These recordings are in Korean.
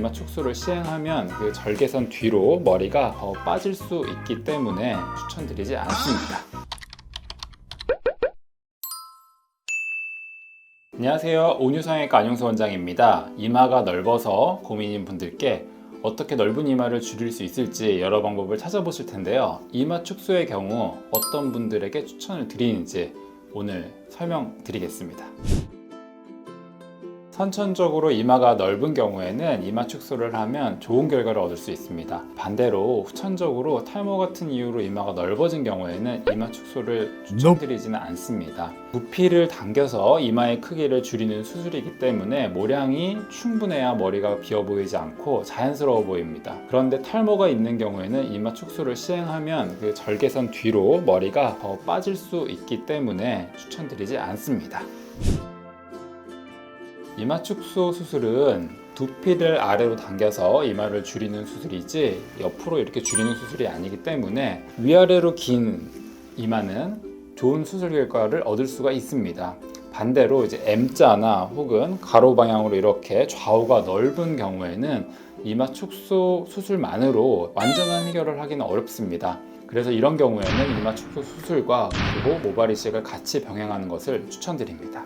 이마 축소를 시행하면 그 절개선 뒤로 머리가 더 빠질 수 있기 때문에 추천드리지 않습니다. 안녕하세요. 온유성형외과 안용수 원장입니다. 이마가 넓어서 고민인 분들께 어떻게 넓은 이마를 줄일 수 있을지 여러 방법을 찾아보실 텐데요. 이마 축소의 경우 어떤 분들에게 추천을 드리는지 오늘 설명드리겠습니다. 선천적으로 이마가 넓은 경우에는 이마 축소를 하면 좋은 결과를 얻을 수 있습니다. 반대로 후천적으로 탈모 같은 이유로 이마가 넓어진 경우에는 이마 축소를 추천드리지는 않습니다. 부피를 당겨서 이마의 크기를 줄이는 수술이기 때문에 모량이 충분해야 머리가 비어 보이지 않고 자연스러워 보입니다. 그런데 탈모가 있는 경우에는 이마 축소를 시행하면 그 절개선 뒤로 머리가 더 빠질 수 있기 때문에 추천드리지 않습니다. 이마 축소 수술은 두피를 아래로 당겨서 이마를 줄이는 수술이지 옆으로 이렇게 줄이는 수술이 아니기 때문에 위아래로 긴 이마는 좋은 수술 결과를 얻을 수가 있습니다. 반대로 이제 M자나 혹은 가로 방향으로 이렇게 좌우가 넓은 경우에는 이마 축소 수술만으로 완전한 해결을 하기는 어렵습니다. 그래서 이런 경우에는 이마 축소 수술과 그리고 모발 이식을 같이 병행하는 것을 추천드립니다.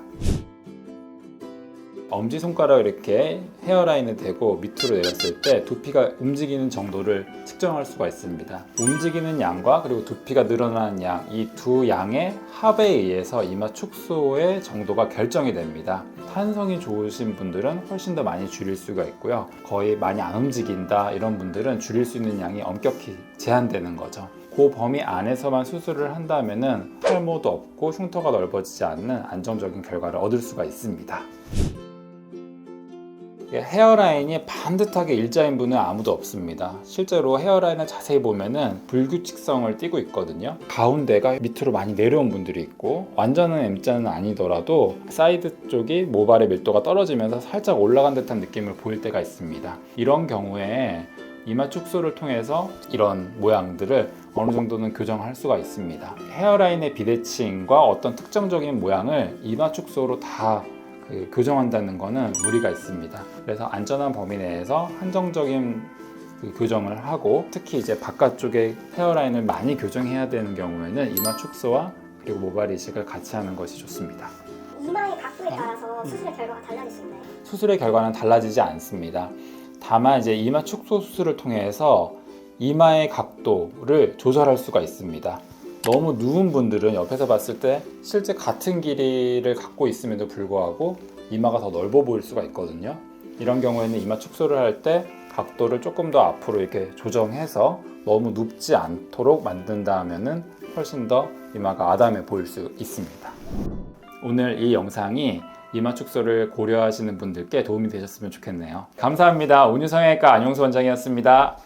엄지손가락을 이렇게 헤어라인에 대고 밑으로 내렸을 때 두피가 움직이는 정도를 측정할 수가 있습니다. 움직이는 양과 그리고 두피가 늘어나는 양, 이 두 양의 합에 의해서 이마 축소의 정도가 결정이 됩니다. 탄성이 좋으신 분들은 훨씬 더 많이 줄일 수가 있고요. 거의 많이 안 움직인다 이런 분들은 줄일 수 있는 양이 엄격히 제한되는 거죠. 그 범위 안에서만 수술을 한다면 탈모도 없고 흉터가 넓어지지 않는 안정적인 결과를 얻을 수가 있습니다. 헤어라인이 반듯하게 일자인 분은 아무도 없습니다. 실제로 헤어라인을 자세히 보면은 불규칙성을 띠고 있거든요. 가운데가 밑으로 많이 내려온 분들이 있고 완전한 M자는 아니더라도 사이드 쪽이 모발의 밀도가 떨어지면서 살짝 올라간 듯한 느낌을 보일 때가 있습니다. 이런 경우에 이마 축소를 통해서 이런 모양들을 어느 정도는 교정할 수가 있습니다. 헤어라인의 비대칭과 어떤 특정적인 모양을 이마 축소로 다 교정한다는 것은 무리가 있습니다. 그래서 안전한 범위 내에서 한정적인 교정을 하고 특히 이제 바깥쪽에 헤어라인을 많이 교정해야 되는 경우에는 이마 축소와 그리고 모발 이식을 같이 하는 것이 좋습니다. 이마의 각도에 따라서 수술의 결과가 달라질 수 있나요? 수술의 결과는 달라지지 않습니다. 다만 이제 이마 축소 수술을 통해서 이마의 각도를 조절할 수가 있습니다. 너무 누운 분들은 옆에서 봤을 때 실제 같은 길이를 갖고 있음에도 불구하고 이마가 더 넓어 보일 수가 있거든요. 이런 경우에는 이마 축소를 할 때 각도를 조금 더 앞으로 이렇게 조정해서 너무 눕지 않도록 만든다면은 훨씬 더 이마가 아담해 보일 수 있습니다. 오늘 이 영상이 이마 축소를 고려하시는 분들께 도움이 되셨으면 좋겠네요. 감사합니다. 온유성형외과 안용수 원장이었습니다.